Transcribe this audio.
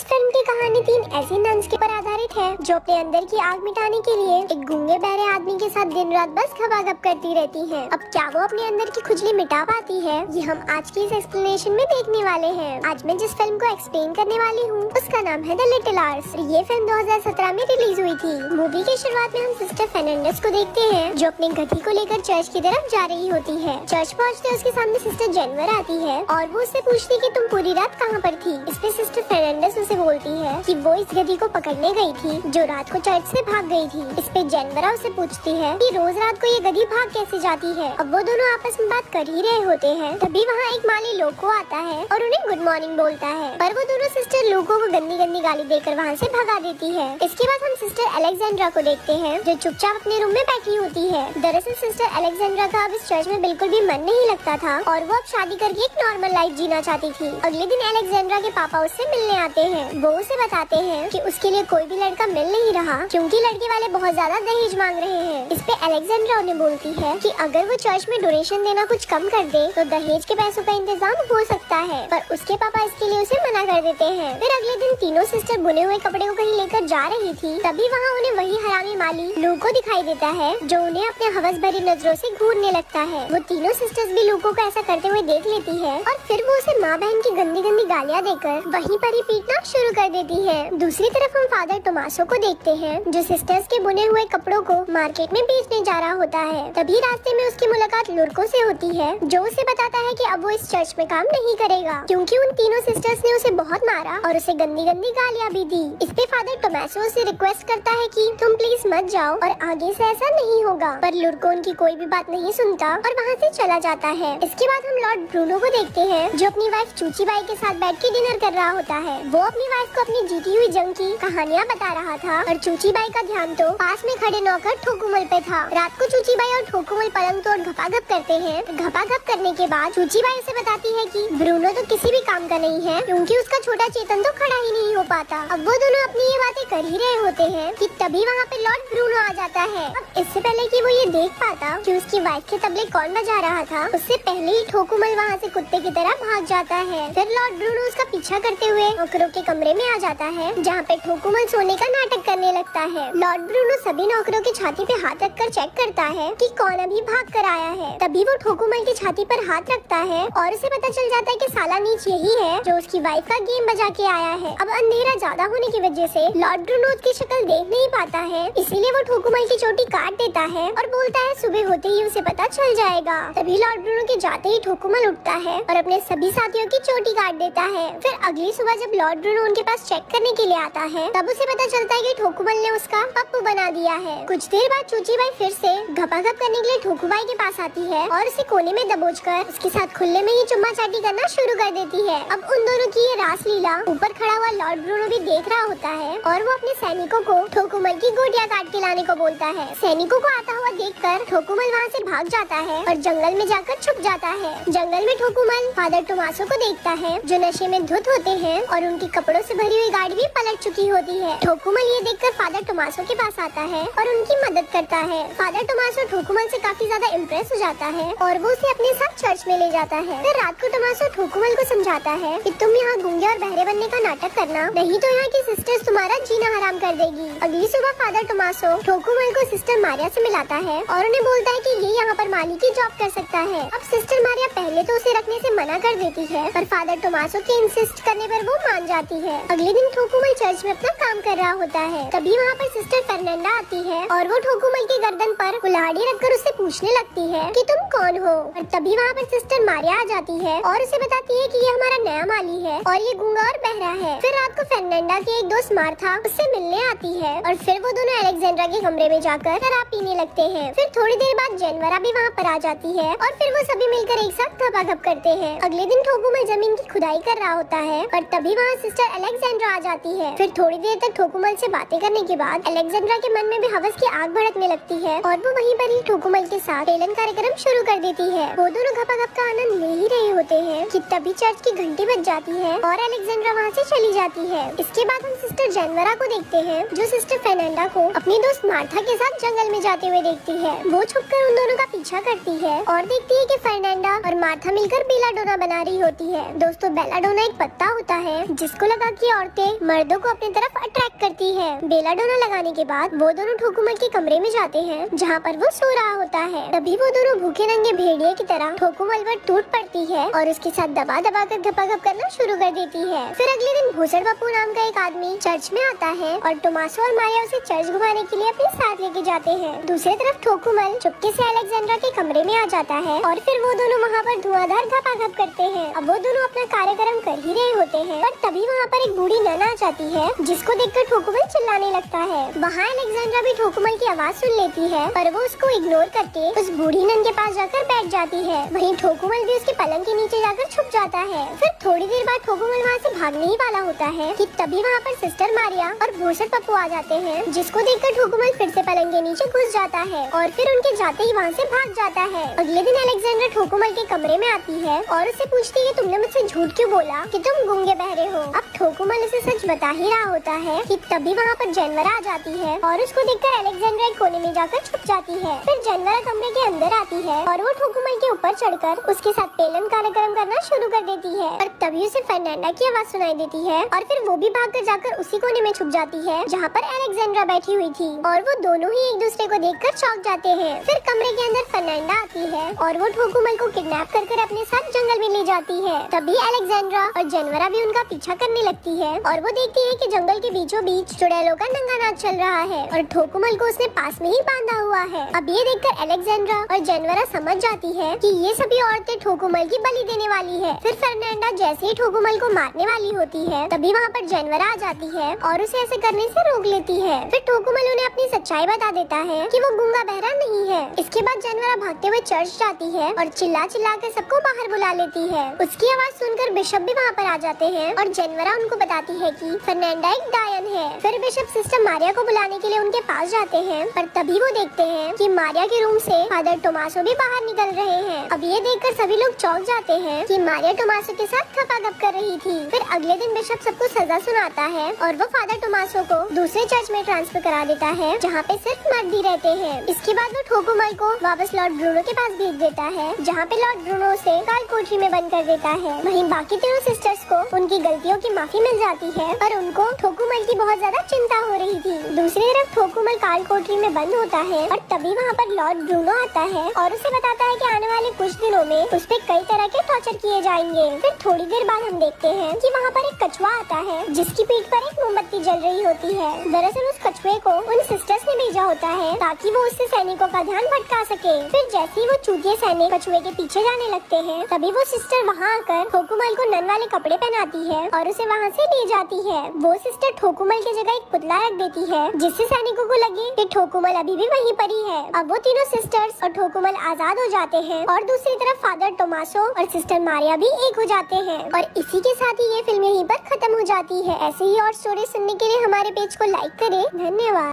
इस फिल्म की कहानी 3 ऐसी नन्स के पर आधारित है जो अपने अंदर की आग मिटाने के लिए एक गूंगे बहरे आदमी के साथ दिन रात बस खपाखप करती रहती हैं। अब क्या वो अपने अंदर की खुजली मिटा पाती है, ये हम आज की इस एक्सप्लेनेशन में देखने वाले हैं। आज मैं जिस फिल्म को एक्सप्लेन करने वाली हूँ उसका नाम है द लिटिल आवर्स। ये फिल्म 2017 में रिलीज हुई थी। मूवी की शुरुआत में हम सिस्टर फर्नांडिस को देखते हैं जो अपने गधी को लेकर चर्च की तरफ जा रही होती है। चर्च पहुँचते उसके सामने सिस्टर जेनिफर आती है और वो उससे पूछती कि तुम पूरी रात कहाँ पर थी। इस पे सिस्टर फर्नांडिस उसे बोलती है कि वो इस गधी को पकड़ने गई थी जो रात को चर्च से भाग गई थी। इस पे जेनिफर उसे पूछती है कि रोज रात को ये गधी भाग कैसे जाती है। अब वो दोनों आपस में बात कर ही रहे होते हैं, तभी वहाँ एक माली लोको आता है और उन्हें गुड मॉर्निंग बोलता है, पर वो दोनों सिस्टर लोको को गंदी गंदी गाली देकर वहाँ से भगा देती है। इसके बाद हम सिस्टर अलेक्जेंड्रा को देखते हैं जो चुपचाप अपने रूम में बैठी होती है। दरअसल सिस्टर अलेक्जेंड्रा का अब इस चर्च में बिल्कुल भी मन नहीं लगता था और वो अब शादी करके एक नॉर्मल लाइफ जीना चाहती थी। अगले दिन अलेक्जेंड्रा के पापा उससे मिलने आते हैं। वो उसे बताते हैं कि उसके लिए कोई भी लड़का मिल नहीं रहा क्योंकि लड़के वाले बहुत ज्यादा दहेज मांग रहे हैं। इस पे अलेक्जेंड्रा उन्हें बोलती है कि अगर वो चर्च में डोनेशन देना कुछ कम कर दे तो दहेज के पैसों का इंतजाम हो सकता है, पर उसके पापा इसके लिए उसे मना कर देते हैं। फिर अगले दिन तीनों सिस्टर बुने हुए कपड़े को कहीं लेकर जा रही थी, तभी वहाँ उन्हें वही हरामी माली लूको दिखाई देता है जो उन्हें अपने हवस भरी नजरों से घूरने लगता है। वो तीनों सिस्टर्स भी लूको को ऐसा करते हुए देख लेती है और फिर वो उसे माँ बहन की गंदी गंदी गालियाँ देकर वहीं पर ही पीटना शुरू कर देती है। दूसरी तरफ हम फादर टोमासो को देखते हैं जो सिस्टर्स के बुने हुए कपड़ों को मार्केट में बेचने जा रहा होता है। तभी रास्ते में उसकी मुलाकात लुर्को से होती है जो उसे बताता है कि अब वो इस चर्च में काम नहीं करेगा क्योंकि उन तीनों सिस्टर्स ने उसे बहुत मारा और उसे गंदी गंदी गालियाँ भी दी। इस पे फादर टोमासो से रिक्वेस्ट करता है कि तुम प्लीज मत जाओ और आगे से ऐसा नहीं होगा, पर लुर्को उनकी कोई भी बात नहीं सुनता और वहाँ से चला जाता है। इसके बाद हम लॉर्ड ब्रूनो को देखते हैं जो अपनी वाइफ चूची बाई के साथ बैठ के डिनर कर रहा होता है। वो अपनी वाइफ को अपनी जीती हुई जंग की कहानियाँ बता रहा था और चूची बाई का ध्यान तो पास में खड़े नौकर ठोकुमल पे था। रात को चूची बाई और ठोकुमल पलंग तोड़ घपाघप करते हैं। घपाघप करने के बाद चूची बाई उसे बताती है कि ब्रूनो तो किसी भी काम का नहीं है क्योंकि उसका छोटा चेतन तो खड़ा ही नहीं हो पाता। अब वो दोनों अपनी ये बातें कर ही रहे होते हैं कि तभी वहाँ पे लॉर्ड ब्रूनो आ जाता है। अब इससे पहले कि वो ये देख पाता कि उसकी वाइफ के तबले कौन बजा रहा था, उससे पहले ही ठोकुमल वहाँ से कुत्ते की तरह भाग जाता है। फिर लॉर्ड ब्रूनो उसका पीछा करते हुए नौकरों के कमरे में आ जाता है जहाँ पे ठोकुमल सोने का नाटक करने लगता है। लॉर्ड ब्रूनो सभी नौकरों की छाती पे हाथ रखकर चेक करता है कि कौन अभी भाग कर आया है। तभी वो ठोकुमल की छाती पर हाथ रखता है और उसे पता चल जाता है कि साला नीच यही है जो उसकी वाइफ का गेम बजा के आया है। अब अंधेरा ज्यादा होने की वजह से लॉर्ड ब्रूनो उसकी शक्ल देख नहीं पाता है, इसीलिए वो ठोकुमल की चोटी काट देता है और बोलता है सुबह होते ही उसे पता चल जाएगा। तभी लॉर्ड ब्रूनो के जाते ही ठोकुमल उठता है और अपने सभी साथियों की चोटी काट देता है। फिर अगली सुबह जब लॉर्ड ब्रूनो उनके पास चेक करने के लिए आता है तब उसे पता चलता है कि ठोकुमल ने उसका पप्पू बना दिया है। कुछ देर बाद चूची बाई फिर से घपाघप करने के लिए ठोकू बाई के पास आती है और उसे कोने में दबोचकर उसके साथ खुले में ही चुम्मा चाटी करना शुरू कर देती है। अब उन दोनों की ये रासलीला ऊपर खड़ा हुआ लॉर्ड ब्रूनो भी देख रहा होता है और वो अपने सैनिकों को ठोकुमल की गोटियां काट के लाने को बोलता है। सैनिकों को आता हुआ देखकर ठोकुमल वहाँ से भाग जाता है और जंगल में जाकर छुप जाता है। जंगल में ठोकुमल फादर टोमासो को देखता है जो नशे में धुत होते हैं और उनकी कपड़ों से भरी हुई गाड़ी भी पलट चुकी होती है। ठोकुमल ये देखकर फादर टोमासो के पास आता है और उनकी मदद करता है। फादर टोमासो ठोकुमल से काफी ज्यादा इम्प्रेस हो जाता है और वो उसे अपने साथ चर्च में ले जाता है। फिर रात को टोमासो ठोकुमल को समझाता है कि तुम यहाँ गूंगे और बहरे बनने का नाटक करना, नहीं तो यहाँ की सिस्टर्स तुम्हारा जीना हराम कर देगी। अगली सुबह फादर टोमासो ठोकुमल को सिस्टर मारिया से मिलाता है और उन्हें बोलता है कि ये यहाँ पर माली की जॉब कर सकता है। अब सिस्टर मारिया पहले तो उसे रखने से मना कर देती है पर फादर टोमासो के इंसिस्ट करने पर वो मान जाती है। अगले दिन ठोकुमल चर्च में अपना काम कर रहा होता है, तभी वहाँ पर सिस्टर फर्नांडा आती है और वो ठोकुमल की गर्दन पर कुल्हाड़ी रखकर उससे पूछने लगती है कि तुम कौन हो। और तभी वहाँ पर सिस्टर मारिया आ जाती है और उसे बताती है कि ये हमारा नया माली है और ये गूंगा और बहरा है। फिर रात को फर्नांडा की एक दोस्त मार्था उससे मिलने आती है और फिर वो दोनों अलेक्जेंड्रा के कमरे में जाकर शराब पीने लगते हैं। फिर थोड़ी देर बाद जेनिफर भी वहाँ पर आ जाती है और फिर वो सभी मिलकर एक साथ घपाघप करते हैं। अगले दिन ठोकुमल जमीन की खुदाई कर रहा होता है और तभी वहाँ सिस्टर अलेक्जेंड्रा आ जाती है। फिर थोड़ी देर तक ठोकुमल से बातें करने के बाद अलेक्जेंड्रा के मन में भी हवस की आग भड़कने लगती है और वो वहीं पर ही ठोकुमल के साथ हेलन कार्यक्रम शुरू कर देती है। वो दोनों घपाघप का आनंद ले ही रहे होते हैं कि तभी चर्च की घंटी बज जाती है और अलेक्जेंड्रा वहाँ से चली जाती है। इसके बाद हम सिस्टर जेनिफर को देखते हैं जो सिस्टर फर्नांडा को अपनी दोस्त मार्था के साथ जंगल में जाते हुए देखती है। वो छुपकर उन दोनों का पीछा करती है और देखती है कि फर्नांडा और मार्था मिलकर बेलाडोना बना रही होती है। दोस्तों बेलाडोना एक पत्ता होता है जिसको जिसको लगा कि औरतें मर्दों को अपनी तरफ अट्रैक्ट करती है। बेलाडोना लगाने के बाद वो दोनों ठोकुमल के कमरे में जाते हैं जहाँ पर वो सो रहा होता है। तभी वो दोनों भूखे नंगे भेड़िए की तरह ठोकुमल पर टूट पड़ती है और उसके साथ दबा दबा कर घपाघप करना शुरू कर देती है। फिर अगले दिन भूसड़ पप्पू नाम का एक आदमी चर्च में आता है और टोमासो और मारिया उसे चर्च घुमाने के लिए अपने साथ लेके जाते हैं। दूसरी तरफ ठोकुमल चुपके से अलेक्जेंड्रा के कमरे में आ जाता है और फिर वो दोनों वहाँ पर धुआंधार घपाघप करते हैं। अब वो दोनों अपना कार्यक्रम कर ही रहे होते हैं पर तभी वहाँ पर एक बूढ़ी नन आ जाती है जिसको देखकर ठोकुमल चिल्लाने लगता है। वहाँ अलेक्जेंड्रा भी ठोकुमल की आवाज सुन लेती है पर वो उसको इग्नोर करके उस बूढ़ी नन के पास जाकर बैठ जाती है। वहीं ठोकुमल भी उसके पलंग के नीचे जाकर छुप जाता है। फिर थोड़ी देर बाद ठोकुमल वहाँ से भागने ही वाला होता है कि तभी वहाँ पर सिस्टर मारिया और भूसड़ पप्पू आ जाते हैं जिसको देखकर ठोकुमल फिर से पलंग के नीचे घुस जाता है और फिर उनके जाते ही वहाँ से भाग जाता है। अगले दिन अलेक्जेंड्रा ठोकुमल के कमरे में आती है और उससे पूछती है तुमने मुझसे झूठ क्यों बोला कि तुम गूंगे बहरे हो। अब ठोकुमल उसे सच बता ही रहा होता है कि तभी वहाँ पर जनवरा आ जाती है और उसको देखकर अलेक्जेंड्रा एक कोने में जाकर छुप जाती है। फिर जनवरा कमरे के अंदर आती है और वो ठोकुमल के ऊपर चढ़कर उसके साथ पेलन कार्यक्रम करना शुरू कर देती है और तभी उसे फर्नांडा की आवाज सुनाई देती है और फिर वो भी भागकर जाकर उसी कोने में छुप जाती है जहाँ पर अलेक्जेंड्रा बैठी हुई थी और वो दोनों ही एक दूसरे को देखकर चौंक जाते हैं। फिर कमरे के अंदर फर्नांडा आती है और वो ठोकुमल को किडनैप कर अपने साथ जंगल में ले जाती है। तभी अलेक्जेंड्रा और जनवरा भी उनका पीछा करने लगती है और वो देखती है कि जंगल के बीचों बीच चुड़ैलों का नंगा नाच चल रहा है और ठोकुमल को उसने पास में ही बांधा हुआ है। अब ये देखकर अलेक्जेंड्रा और जनवरा समझ जाती है कि ये सभी औरतें ठोकुमल की बलि देने वाली है। फिर फर्नांडा जैसे ही ठोकुमल को मारने वाली होती है तभी वहाँ पर जनवरा आ जाती है और उसे ऐसे करने से रोक लेती है। फिर ठोकुमल उन्हें अपनी सच्चाई बता देता है कि वो गूंगा बहरा नहीं है। इसके बाद जनवरा भागते हुए चर्च जाती है और चिल्ला चिल्ला कर सबको बाहर बुला लेती है। उसकी आवाज सुनकर बिशप भी वहाँ पर आ जाते हैं और जनवरा उनको बताती है कि फर्नांडा एक डायन है। फिर बिशप सिस्टर मारिया को बुलाने के लिए उनके पास जाते हैं पर तभी वो देखते हैं कि मारिया के रूम से फादर टोमासो भी बाहर निकल रहे हैं। अब ये देखकर सभी लोग चौंक जाते हैं कि मारिया टोमासो के साथ खपाखप कर रही थी। फिर अगले दिन बिशप सबको सजा सुनाता है और वो फादर टोमासो को दूसरे चर्च में ट्रांसफर करा देता है जहाँ पे सिर्फ मर्द ही रहते हैं। इसके बाद वो ठोकुमल को वापस लॉर्ड ब्रूनो के पास भेज देता है जहाँ पे लॉर्ड ब्रूनो उसे काल कोठरी में बंद कर देता है। वहीं बाकी तीनों सिस्टर्स को उनकी गलतियों की माफी मिल जाती है पर उनको ठोकुमल की बहुत ज्यादा चिंता हो रही थी। दूसरी तरफ ठोकुमल काल कोठरी में बंद होता है और तभी वहाँ पर लॉर्ड ब्रूनो आता है और उसे बताता है कि आने वाले कुछ दिनों में उस पे कई तरह के टॉर्चर किए जाएंगे। फिर थोड़ी देर बाद हम देखते हैं कि वहाँ पर एक कछुआ आता है जिसकी पीठ पर एक मोमबत्ती जल रही होती है। दरअसल उस कछुए को उन सिस्टर्स ने भेजा होता है ताकि वो उससे सैनिकों का ध्यान भटका सके। फिर जैसे ही वो चूतिए सैनिक कछुए के पीछे जाने लगते हैं तभी वो सिस्टर वहाँ आकर ठोकुमल को नन वाले कपड़े पहनाती है और उसे वहाँ से ले जाती है। वो सिस्टर ठोकुमल की जगह एक पुतला रख देती है जिससे सैनिकों को लगे कि ठोकुमल अभी भी वहीं पर ही है। अब वो तीनों सिस्टर्स और ठोकुमल आजाद हो जाते हैं और दूसरी तरफ फादर टोमासो और सिस्टर मारिया भी एक हो जाते हैं और इसी के साथ ही ये फिल्म यहीं पर खत्म हो जाती है। ऐसे ही और स्टोरी सुनने के लिए हमारे पेज को लाइक करें। धन्यवाद।